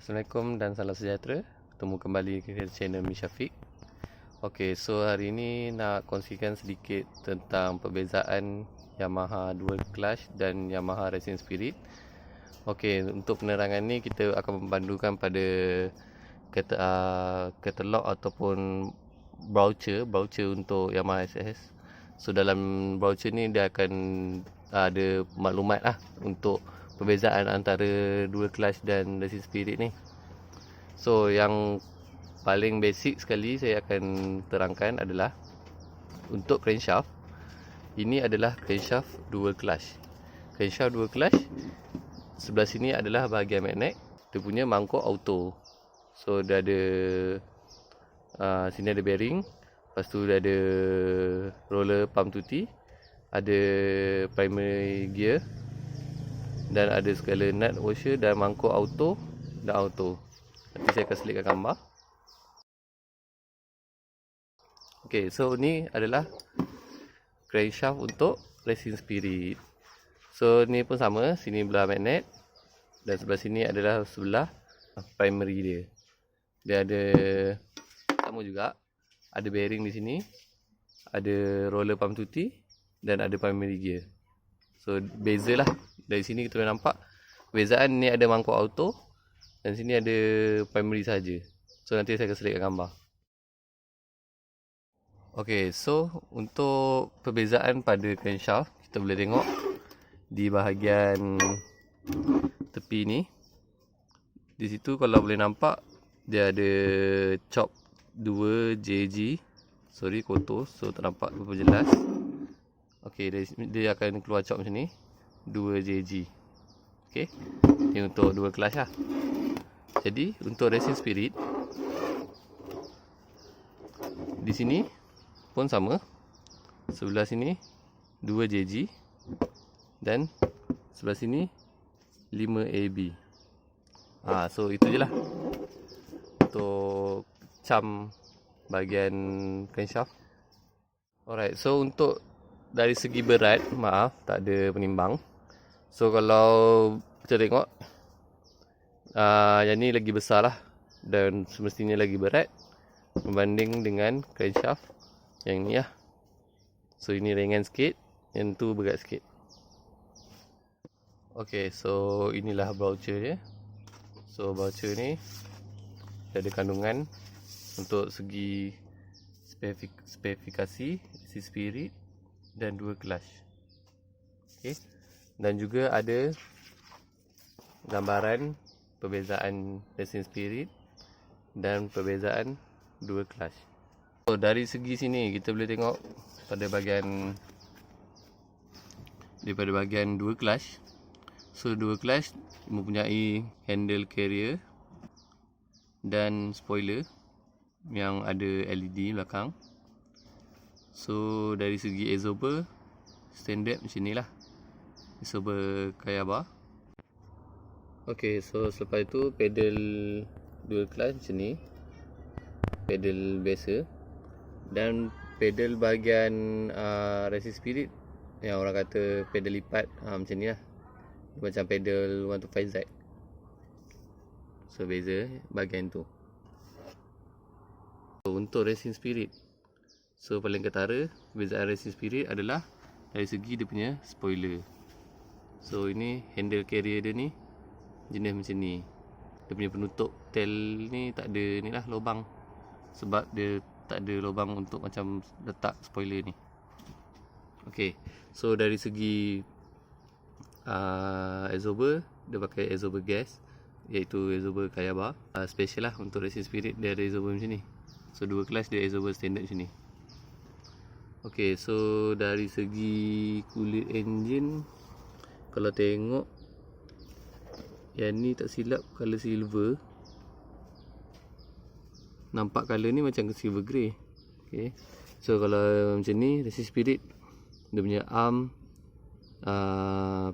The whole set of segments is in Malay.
Assalamualaikum dan salam sejahtera. Bertemu kembali ke channel Mi Syafiq. Ok, so hari ini nak kongsikan sedikit tentang perbezaan Yamaha Dual Clutch dan Yamaha Racing Spirit. Ok, untuk penerangan ni kita akan mempandukan pada katalog ataupun brochure untuk Yamaha SS. So dalam brochure ni dia akan ada maklumat lah untuk perbezaan antara Dual Clutch dan Racing Spirit ni. So yang paling basic sekali saya akan terangkan adalah untuk crankshaft. Ini adalah crankshaft Dual Clutch. Crankshaft Dual Clutch sebelah sini adalah bahagian magnet. Dia punya mangkuk auto. So dia ada sini ada bearing. Lepas tu dia ada roller pump tuti, ada primary gear, dan ada segala nut washer dan mangkuk auto dan auto. Nanti saya akan selitkan gambar. Ok, so ni adalah crankshaft untuk Racing Spirit. So ni pun sama, sini belah magnet dan sebelah sini adalah sebelah primary dia. Dia ada sama juga, ada bearing di sini, ada roller pump tuti dan ada primary gear. So bezalah, dari sini kita boleh nampak perbezaan. Ni ada mangkuk auto dan sini ada primary saja. So nanti saya akan selitkan gambar. Ok, so untuk perbezaan pada crankshaft, kita boleh tengok di bahagian tepi ni. Di situ kalau boleh nampak dia ada chop 2 JG. Sorry, kotor, so tak nampak berapa jelas. Ok, dia akan keluar chop macam ni, 2 JG. Ok, ni untuk Dual Clutch lah. Jadi untuk Racing Spirit, di sini pun sama, sebelah sini 2 JG dan sebelah sini 5 AB. So itu je lah untuk cam bahagian crankshaft. Alright, so untuk dari segi berat, maaf tak ada penimbang. So kalau kita tengok yang ni lagi besar lah dan semestinya lagi berat berbanding dengan crankshaft yang ni lah. So ini ringan sikit, yang tu berat sikit. Ok, so inilah brochure dia. So brochure ni ada kandungan untuk segi spesifikasi Racing Spirit dan Dual Clutch. Okay. Dan juga ada gambaran perbezaan Racing Spirit dan perbezaan Dual Clutch. So dari segi sini kita boleh tengok pada bahagian daripada bahagian Dual Clutch. So Dual Clutch mempunyai handle carrier dan spoiler yang ada LED belakang. So dari segi absorber standard macam ni lah, absorber Kayaba. Ok, so selepas itu pedal Dual Clutch macam ni, pedal biasa. Dan pedal bahagian Racing Spirit yang orang kata pedal lipat, macam ni lah, macam pedal 125Z. So beza bahagian tu. So, untuk Racing Spirit, so paling ketara perbezaan Racing Spirit adalah dari segi dia punya spoiler. So ini handle carrier dia ni jenis macam ni. Dia punya penutup tail ni tak ada ni lah lubang, sebab dia tak ada lubang untuk macam letak spoiler ni. Ok, so dari segi absorber, dia pakai absorber gas, iaitu absorber Kayaba. Special lah untuk Racing Spirit, dia ada absorber macam ni. So Dual Clutch dia absorber standard macam ni. Ok, so dari segi kulit engine, kalau tengok yang ni tak silap color silver, nampak color ni macam silver grey. Okay. So kalau macam ni Racing Spirit, dia punya arm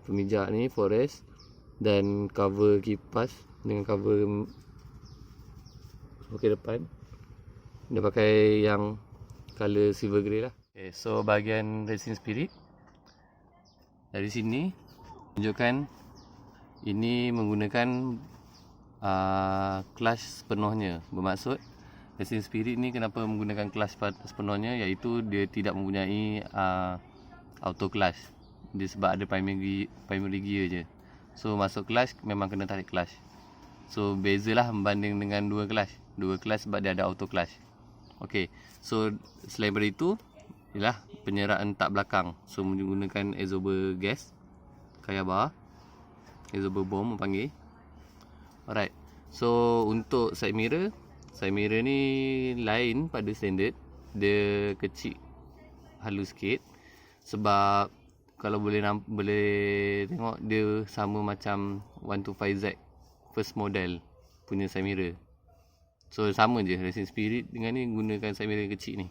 pemijak ni forest dan cover kipas dengan cover bahagian depan dia pakai yang color silver grey lah. Okay, so bahagian Racing Spirit dari sini tunjukkan ini menggunakan clutch sepenuhnya. Bermaksud Racing Spirit ni kenapa menggunakan clutch sepenuhnya, iaitu dia tidak mempunyai auto clutch. Dia sebab ada primary gear je. So masuk clutch memang kena tarik clutch. So bezalah membanding dengan dua clutch sebab dia ada auto clutch. Okey. So selain daripada itu ialah penyeraan tak belakang. So menggunakan absorber gas, kaya bar, absorber bomb panggil. Alright. So untuk side mirror ni lain pada standard. Dia kecil, halus sikit. Sebab kalau boleh tengok, dia sama macam 125Z first model punya side mirror. So sama je Racing Spirit dengan ni gunakan side mirror kecil ni.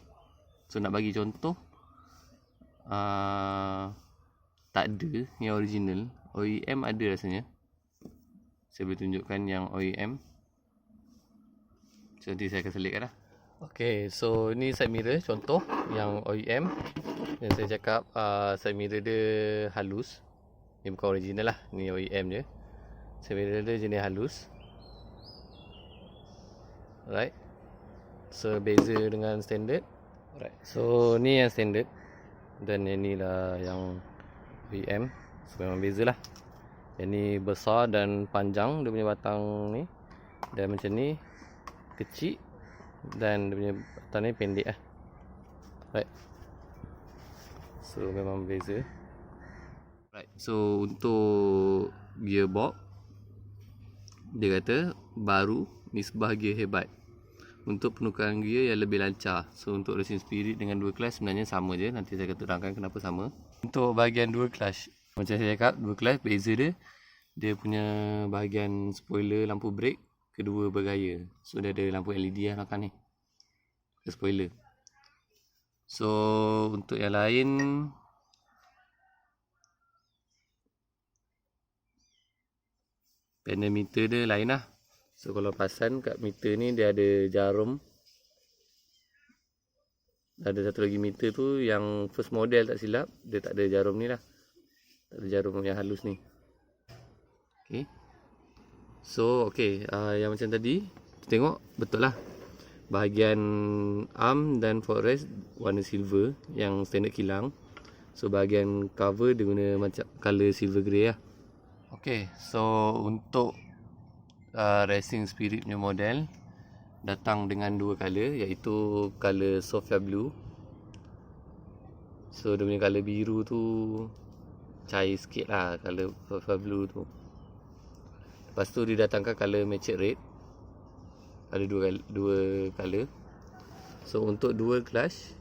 So nak bagi contoh, tak ada yang original. OEM ada rasanya. Saya boleh tunjukkan yang OEM. So nanti saya akan selitkan lah. Okay, so ni side mirror contoh yang OEM. Yang saya cakap side mirror dia halus. Ni bukan original lah, ni OEM je. Side mirror dia jenis halus. Alright. So beza dengan standard. Alright. So ni yang standard. Dan yang ni lah yang OEM. So memang beza lah. Yang ni besar dan panjang dia punya batang ni. Dan macam ni kecil. Dan dia punya batang ni pendek lah. Right. So memang beza. Right. So untuk gearbox, dia kata baru nisbah gear hebat untuk penukaran gear yang lebih lancar. So untuk Racing Spirit dengan dua clutch sebenarnya sama je. Nanti saya akan terangkan kenapa sama. Untuk bahagian dua clutch, macam saya cakap, dua clutch beza dia punya bahagian spoiler lampu brake kedua bergaya. So dia ada lampu LED lah belakang ni, spoiler. So untuk yang lain, panel meter dia lain lah. So kalau perasan kat meter ni dia ada jarum. Ada satu lagi meter tu yang first model tak silap, dia tak ada jarum ni lah. Tak ada jarum yang halus ni. Okay. So okay, yang macam tadi tengok betul lah. Bahagian arm dan footrest warna silver yang standard kilang. So bahagian cover dia guna macam color silver grey lah. Okay, so untuk Racing Spirit punya model datang dengan dua color, iaitu color Sophia Blue. So dia punya color biru tu cair sikit lah, color Sophia Blue tu. Lepas tu dia datangkan color Matured Red. Ada dua color. So untuk dual clutch,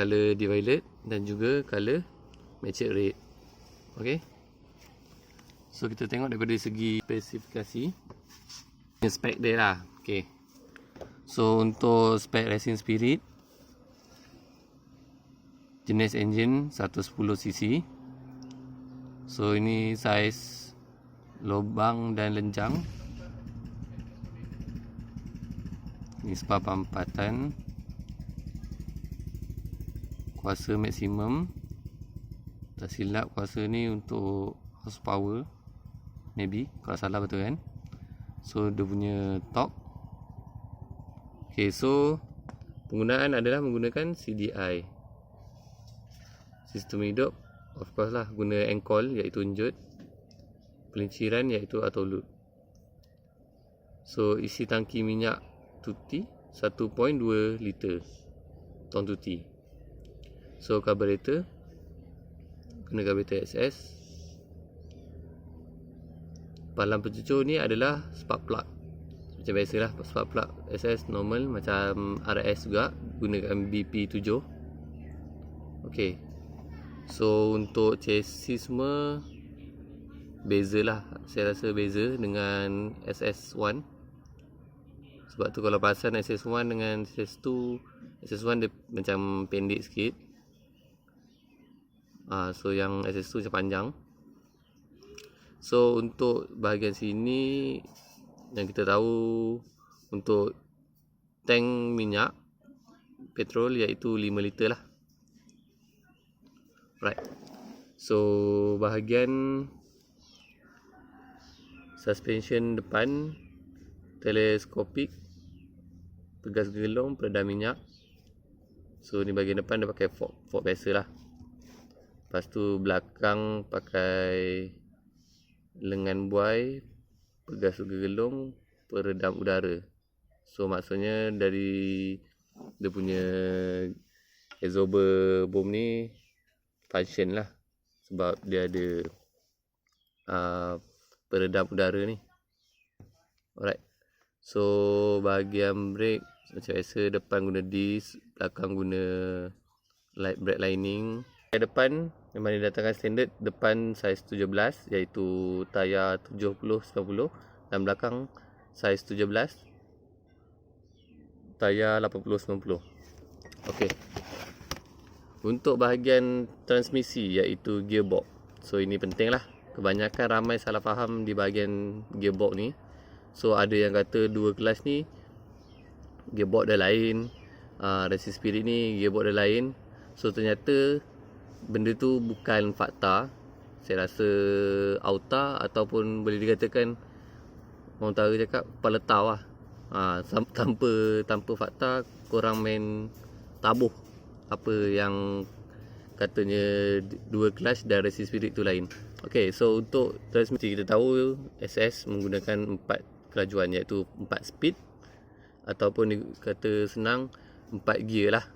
color Violet dan juga color Matured Red. Okay. So kita tengok daripada segi spesifikasi, spek dia lah. Okay. So untuk spek Racing Spirit, jenis engine 110cc. So ini saiz lubang dan lenjang, nisbah pampatan, kuasa maksimum. Tak silap kuasa ni untuk horsepower, maybe, kalau salah betul kan. So dia punya torque. Okay, so penggunaan adalah menggunakan CDI, sistem hidup. Of course lah, guna Encol iaitu enjut, pelinciran iaitu auto load. So isi tangki minyak tuti 1.2 liter ton tuti. So carburetor, guna carburetor SS. Palang pencucur ni adalah spark plug. Macam biasalah, spark plug SS normal macam RS juga, gunakan BP7. Okay. So untuk chassis semua bezalah, saya rasa beza dengan SS1. Sebab tu kalau perasan SS1 dengan SS2, SS1 dia macam pendek sikit. So yang SS2 macam panjang. So untuk bahagian sini yang kita tahu, untuk tank minyak petrol iaitu 5 liter lah. Right. So bahagian suspension depan teleskopik, pegas gergelung, peredam minyak. So ni bahagian depan dia pakai fork biasa lah. Lepas tu belakang pakai lengan buai, pegas gergelung, peredam udara. So maksudnya dari dia punya absorber bom ni function lah, sebab dia ada peredam udara ni. Alright. So bahagian brake macam biasa, depan guna disc, belakang guna light brake lining. Depan memang didatangkan standard, depan saiz 17 iaitu tayar 70-90, dan belakang saiz 17 tayar 80-90. Okey. Untuk bahagian transmisi iaitu gearbox. So ini penting lah. Kebanyakan ramai salah faham di bahagian gearbox ni. So ada yang kata dua kelas ni gearbox dah lain, Racing Spirit ni gearbox dah lain. So ternyata benda tu bukan fakta. Saya rasa auta ataupun boleh dikatakan orang utara cakap kepala tau lah. Tanpa fakta, korang main tabuh apa yang katanya dua kelas dan Racing Spirit tu lain. Okay, so untuk transmisi kita tahu SS menggunakan 4 kelajuan iaitu 4 speed, ataupun dikata senang 4 gear lah.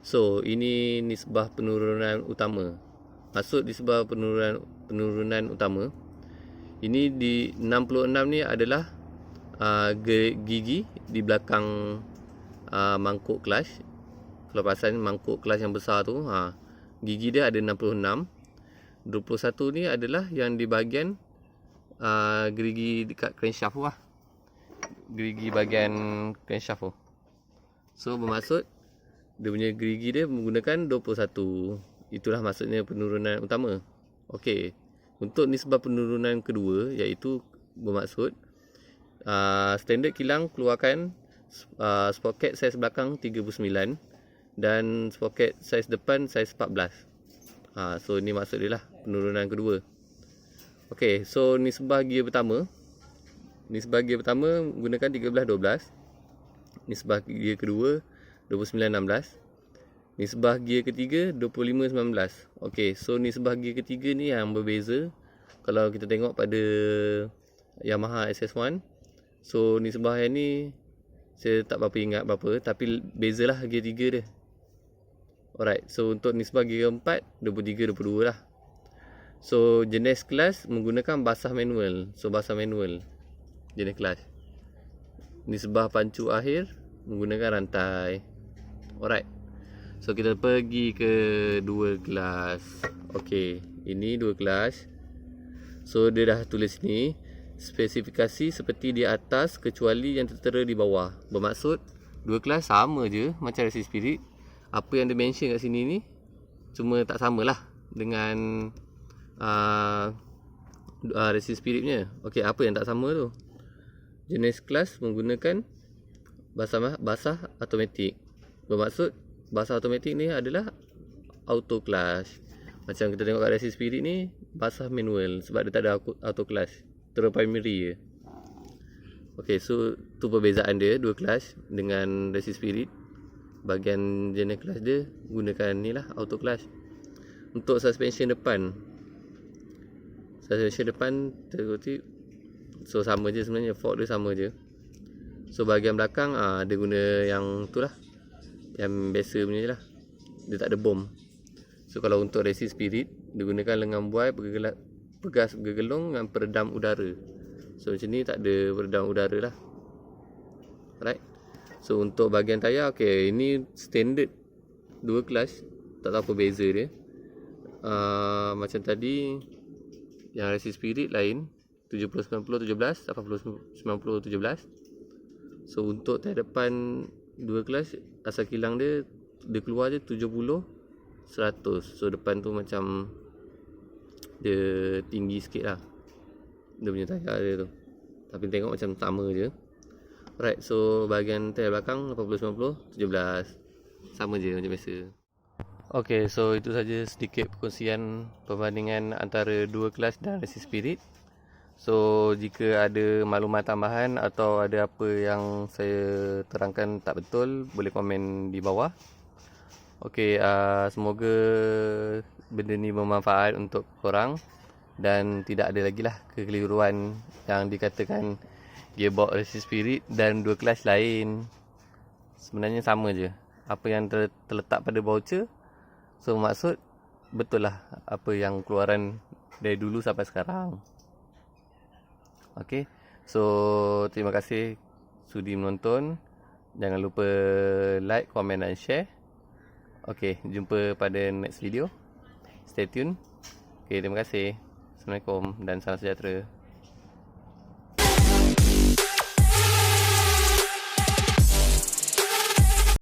So ini nisbah penurunan utama. Maksud nisbah penurunan utama, ini di 66 ni adalah gigi di belakang mangkuk clutch. Kalau perasan mangkuk clutch yang besar tu, gigi dia ada 66. 21 ni adalah yang di bahagian gerigi dekat crankshaft lah. Gerigi bahagian crankshaft tu. So bermaksud dia punya gerigi dia menggunakan 21. Itulah maksudnya penurunan utama. Okey. Untuk nisbah penurunan kedua, iaitu bermaksud standard kilang keluarkan sprocket saiz belakang 39 dan sprocket saiz depan saiz 14. So ni maksud dia lah, penurunan kedua. Okey, so nisbah gear pertama. Nisbah gear pertama menggunakan 13-12. Nisbah gear kedua 29-16. Nisbah gear ketiga 25-19. Okey, so nisbah gear ketiga ni yang berbeza. Kalau kita tengok pada Yamaha SS1, so nisbah yang ni saya tak berapa ingat berapa, tapi bezalah gear 3 dia. Alright, so untuk nisbah gear 4 23-22 lah. So jenis kelas menggunakan basah manual. So basah manual jenis kelas. Nisbah pancu akhir menggunakan rantai. Alright. So kita pergi ke dua kelas. Okey, ini dua kelas. So dia dah tulis ni, spesifikasi seperti di atas kecuali yang tertera di bawah. Bermaksud dua kelas sama je macam Racing Spirit. Apa yang dia mention kat sini ni cuma tak samalah dengan Racing Spirit punya. Okey, apa yang tak sama tu? Jenis kelas menggunakan basah automatik. Bermaksud basah automatik ni adalah auto clutch. Macam kita tengok kat Racing Spirit ni basah manual sebab dia tak ada auto clutch, terus primary je. Okey, so tu perbezaan dia dua clutch dengan Racing Spirit. Bahagian jenis clutch dia gunakan ni lah, auto clutch. Untuk suspension depan, terkutip, so sama je sebenarnya, fork dia sama je. So bahagian belakang dia guna yang tu lah, yang biasa punya je lah, dia tak ada bom. So kalau untuk Racing Spirit dia gunakan lengan buai, pegas gergelung dengan peredam udara. So macam ni tak ada peredam udara lah. Alright. So untuk bahagian tayar, okay, ini standard dua kelas, tak tahu apa beza dia. Macam tadi yang Racing Spirit lain 70-90-17, 80-90-17. So untuk tayar depan dua kelas, asal kilang dia keluar je 70-100. So depan tu macam dia tinggi sikit lah, dia punya tayar dia tu. Tapi tengok macam sama je. Alright, so bahagian tayar belakang 80-90-17, sama je macam biasa. Okay, so itu saja sedikit perkongsian perbandingan antara dua kelas dan Racing Spirit. So jika ada maklumat tambahan atau ada apa yang saya terangkan tak betul, boleh komen di bawah. Okey, semoga benda ni bermanfaat untuk korang dan tidak ada lagi lah kekeliruan yang dikatakan gearbox resist spirit dan dua kelas lain. Sebenarnya sama je. Apa yang terletak pada voucher, so maksud betul lah apa yang keluaran dari dulu sampai sekarang. Okey, so terima kasih sudi menonton. Jangan lupa like, komen dan share. Okey, jumpa pada next video. Stay tune. Okey, terima kasih. Assalamualaikum dan salam sejahtera.